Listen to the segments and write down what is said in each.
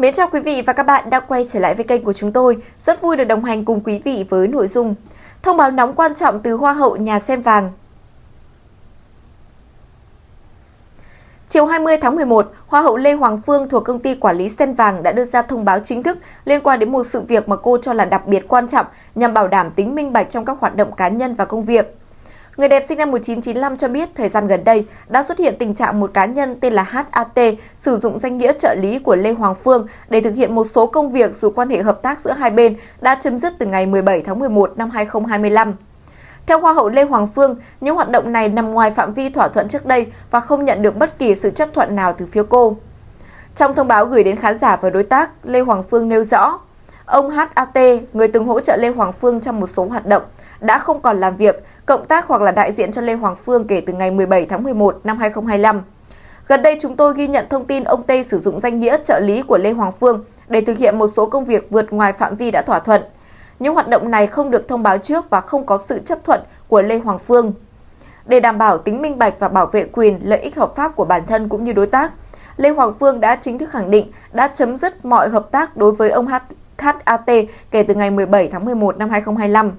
Mến chào quý vị và các bạn đã quay trở lại với kênh của chúng tôi. Rất vui được đồng hành cùng quý vị với nội dung thông báo nóng quan trọng từ Hoa hậu nhà sen vàng. Chiều 20 tháng 11, Hoa hậu Lê Hoàng Phương thuộc công ty quản lý sen vàng đã đưa ra thông báo chính thức liên quan đến một sự việc mà cô cho là đặc biệt quan trọng nhằm bảo đảm tính minh bạch trong các hoạt động cá nhân và công việc. Người đẹp sinh năm 1995 cho biết thời gian gần đây đã xuất hiện tình trạng một cá nhân tên là HAT sử dụng danh nghĩa trợ lý của Lê Hoàng Phương để thực hiện một số công việc dù quan hệ hợp tác giữa hai bên đã chấm dứt từ ngày 17 tháng 11 năm 2025. Theo Hoa hậu Lê Hoàng Phương, những hoạt động này nằm ngoài phạm vi thỏa thuận trước đây và không nhận được bất kỳ sự chấp thuận nào từ phía cô. Trong thông báo gửi đến khán giả và đối tác, Lê Hoàng Phương nêu rõ, ông HAT, người từng hỗ trợ Lê Hoàng Phương trong một số hoạt động, đã không còn làm việc, cộng tác hoặc là đại diện cho Lê Hoàng Phương kể từ ngày 17 tháng 11 năm 2025. Gần đây chúng tôi ghi nhận thông tin ông T sử dụng danh nghĩa trợ lý của Lê Hoàng Phương để thực hiện một số công việc vượt ngoài phạm vi đã thỏa thuận. Những hoạt động này không được thông báo trước và không có sự chấp thuận của Lê Hoàng Phương. Để đảm bảo tính minh bạch và bảo vệ quyền, lợi ích hợp pháp của bản thân cũng như đối tác, Lê Hoàng Phương đã chính thức khẳng định đã chấm dứt mọi hợp tác đối với ông HAT kể từ ngày 17 tháng 11 năm 2025.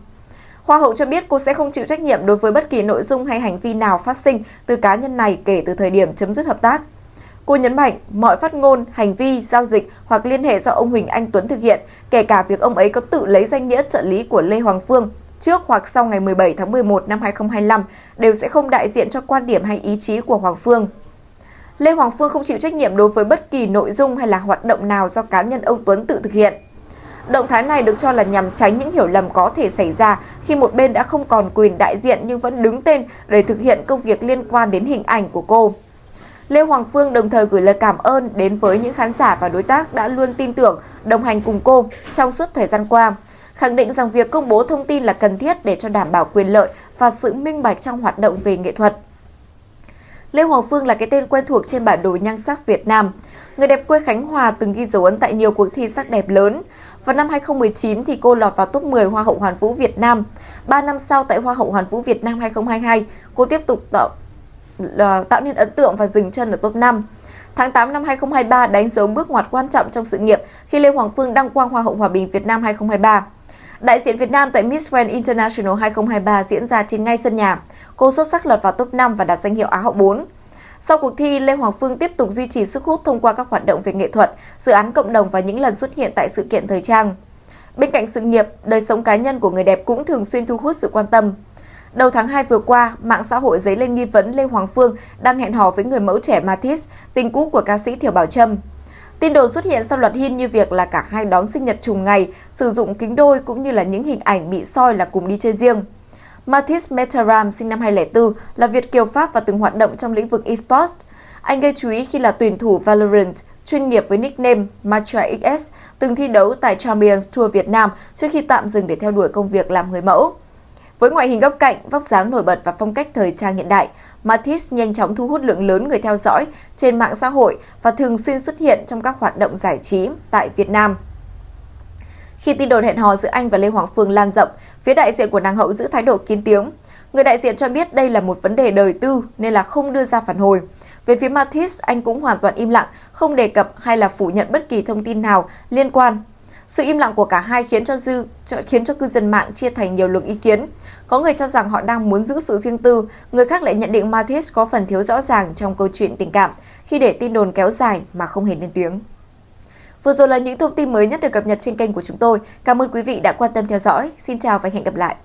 Hoa hậu cho biết cô sẽ không chịu trách nhiệm đối với bất kỳ nội dung hay hành vi nào phát sinh từ cá nhân này kể từ thời điểm chấm dứt hợp tác. Cô nhấn mạnh mọi phát ngôn, hành vi, giao dịch hoặc liên hệ do ông Huỳnh Anh Tuấn thực hiện, kể cả việc ông ấy có tự lấy danh nghĩa trợ lý của Lê Hoàng Phương trước hoặc sau ngày 17 tháng 11 năm 2025, đều sẽ không đại diện cho quan điểm hay ý chí của Hoàng Phương. Lê Hoàng Phương không chịu trách nhiệm đối với bất kỳ nội dung hay là hoạt động nào do cá nhân ông Tuấn tự thực hiện. Động thái này được cho là nhằm tránh những hiểu lầm có thể xảy ra khi một bên đã không còn quyền đại diện nhưng vẫn đứng tên để thực hiện công việc liên quan đến hình ảnh của cô. Lê Hoàng Phương đồng thời gửi lời cảm ơn đến với những khán giả và đối tác đã luôn tin tưởng, đồng hành cùng cô trong suốt thời gian qua, khẳng định rằng việc công bố thông tin là cần thiết để cho đảm bảo quyền lợi và sự minh bạch trong hoạt động về nghệ thuật. Lê Hoàng Phương là cái tên quen thuộc trên bản đồ nhan sắc Việt Nam. Người đẹp quê Khánh Hòa từng ghi dấu ấn tại nhiều cuộc thi sắc đẹp lớn. Vào năm 2019 thì cô lọt vào top 10 Hoa hậu Hoàn vũ Việt Nam. 3 năm sau tại Hoa hậu Hoàn vũ Việt Nam 2022, cô tiếp tục tạo nên ấn tượng và dừng chân ở top 5. Tháng 8 năm 2023 đánh dấu bước ngoặt quan trọng trong sự nghiệp khi Lê Hoàng Phương đăng quang Hoa hậu Hòa bình Việt Nam 2023. Đại diện Việt Nam tại Miss Grand International 2023 diễn ra trên ngay sân nhà. Cô xuất sắc lọt vào top 5 và đạt danh hiệu Á hậu 4. Sau cuộc thi, Lê Hoàng Phương tiếp tục duy trì sức hút thông qua các hoạt động về nghệ thuật, dự án cộng đồng và những lần xuất hiện tại sự kiện thời trang. Bên cạnh sự nghiệp, đời sống cá nhân của người đẹp cũng thường xuyên thu hút sự quan tâm. Đầu tháng 2 vừa qua, mạng xã hội dấy lên nghi vấn Lê Hoàng Phương đang hẹn hò với người mẫu trẻ Matisse, tình cũ của ca sĩ Thiều Bảo Trâm. Tin đồn xuất hiện sau loạt hin như việc là cả hai đón sinh nhật trùng ngày, sử dụng kính đôi cũng như là những hình ảnh bị soi là cùng đi chơi riêng. Matisse Metaram sinh năm 2004 là Việt kiều Pháp và từng hoạt động trong lĩnh vực esports. Anh gây chú ý khi là tuyển thủ Valorant chuyên nghiệp với nickname Matra XS, từng thi đấu tại Champions Tour Việt Nam trước khi tạm dừng để theo đuổi công việc làm người mẫu. Với ngoại hình góc cạnh, vóc dáng nổi bật và phong cách thời trang hiện đại, Matisse nhanh chóng thu hút lượng lớn người theo dõi trên mạng xã hội và thường xuyên xuất hiện trong các hoạt động giải trí tại Việt Nam. Khi tin đồn hẹn hò giữa anh và Lê Hoàng Phương lan rộng, phía đại diện của nàng hậu giữ thái độ kín tiếng. Người đại diện cho biết đây là một vấn đề đời tư nên là không đưa ra phản hồi. Về phía Matisse, anh cũng hoàn toàn im lặng, không đề cập hay là phủ nhận bất kỳ thông tin nào liên quan. Sự im lặng của cả hai khiến cho cư dân mạng chia thành nhiều luồng ý kiến. Có người cho rằng họ đang muốn giữ sự riêng tư, người khác lại nhận định Matisse có phần thiếu rõ ràng trong câu chuyện tình cảm khi để tin đồn kéo dài mà không hề lên tiếng. Vừa rồi là những thông tin mới nhất được cập nhật trên kênh của chúng tôi. Cảm ơn quý vị đã quan tâm theo dõi. Xin chào và hẹn gặp lại.